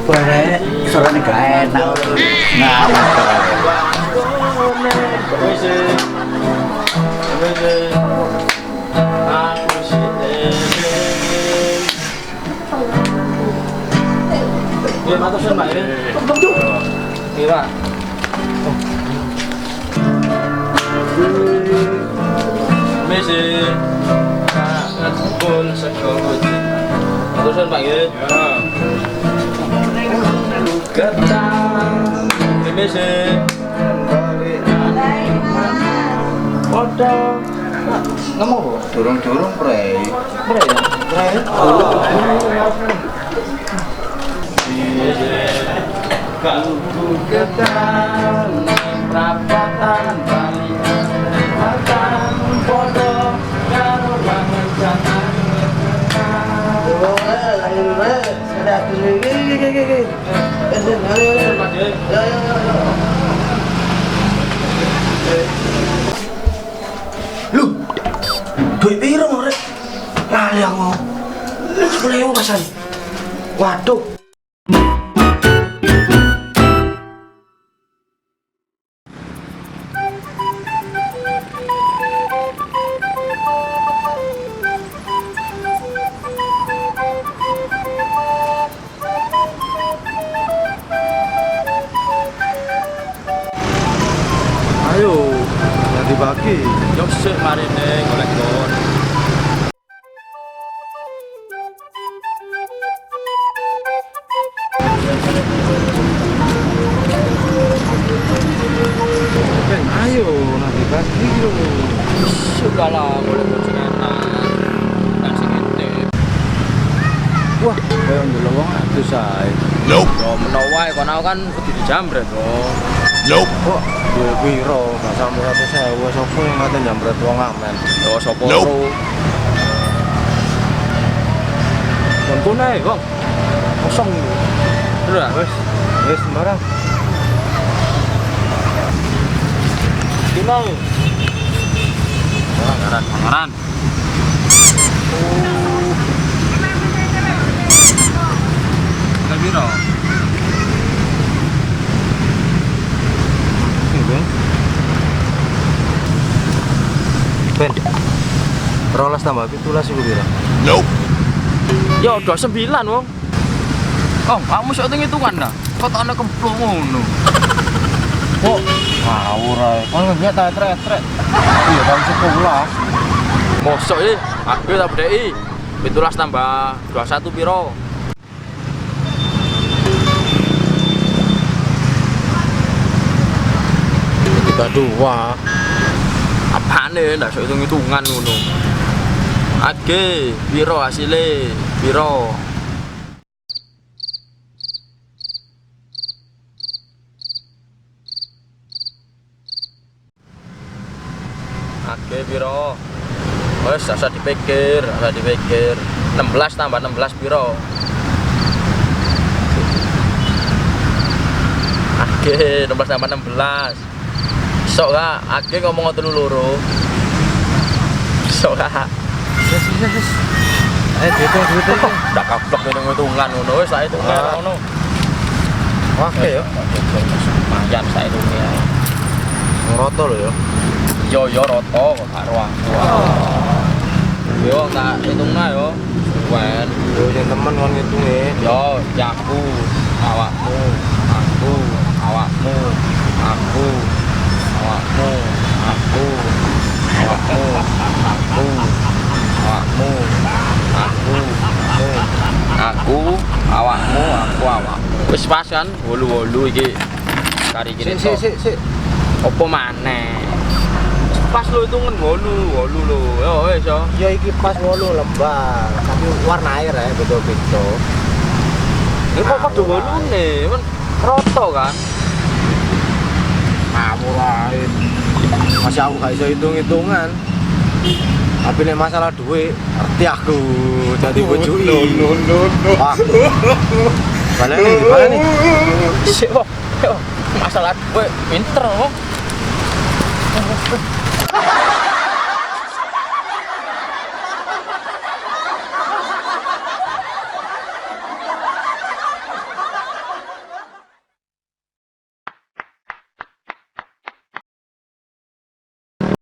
Prek, suaranya gak enak. Iya, matur suwun, Pak. Iya, Pak. Misi sangat pun sekolah. Matur suwun, Pak. Ya. Ketang misi. Foto. Ngomong kok. Durung-durung, Prek. Prek ya? Prek. Kalbu ketang rapatan balian matan foto karo banget jangan. Lu, duit piro Rek? Lali aku. 10.000 pasan. Waduh. Ayo, nanti pagi. Yok sik marine golek kon. Ben, ayo nanti pagi lo. Sudah lah, golek kon sing enak. Dan sing intip. Wah, kayak ndelok wong adus ae. Yo menawa kon aku kan kudu dijambret kok. Kok duwe piro? Gak sampe 100.000 sopo yang ngaten jambret wong amen. Yo sapa ro? Kon kune kok. Kosong. Udah. Wis sembarang. Gimana? Pangeran. Enggak biro. Ben. Rolas tambah 17 iku piro? Ya udah 9 wong. Oh, kamu sok hitungan dah. Kok tak ana kemplung ngono. Kok ngawur ae. Kon ngenyek ta tret. Iya, tahun 11. Mosok iki, aku tak bedheki. 17 tambah 21 piro? Tiga dua. Apane ndak sok hitung-hitungan ngono. Age, piro hasile? Piro? Age piro? Wes asa dipikir. 16 tambah 16 piro? Age 16 tambah 16. Sok gak? Age ngomong telu loro. Sok gak? Yes. Ayo duit. Ndak kaplok hitung-hitungan ngono wis tak hitung ngono. Oke yo. Lumayan saya hitungnya. Ngroto lho yo. Yo roto karo aku. Yo tak hitungna yo. Wen. Yo sing temen kon ngitunge. Yo aku, awakmu, aku, awakmu, aku, awakmu, aku, awakmu, aku, awakmu, aku, awakmu, awakmu. Wis pas kan 8-8 iki. Kari iki. Sik. Apa maneh? Pas lo hitungan 8 lo. Yo wis yo. Ya iki pas 8 lembar, tapi warna air ya beda-beda. Ini kok padha 8-ne, men roto kan. Ngawur ae. Masih aku gak iso hitung-hitungan. Tapi nek masalah duit, ngerti aku jadi bojoki. Wah. Baleni. Sik kok. Masalah kowe pinter kok.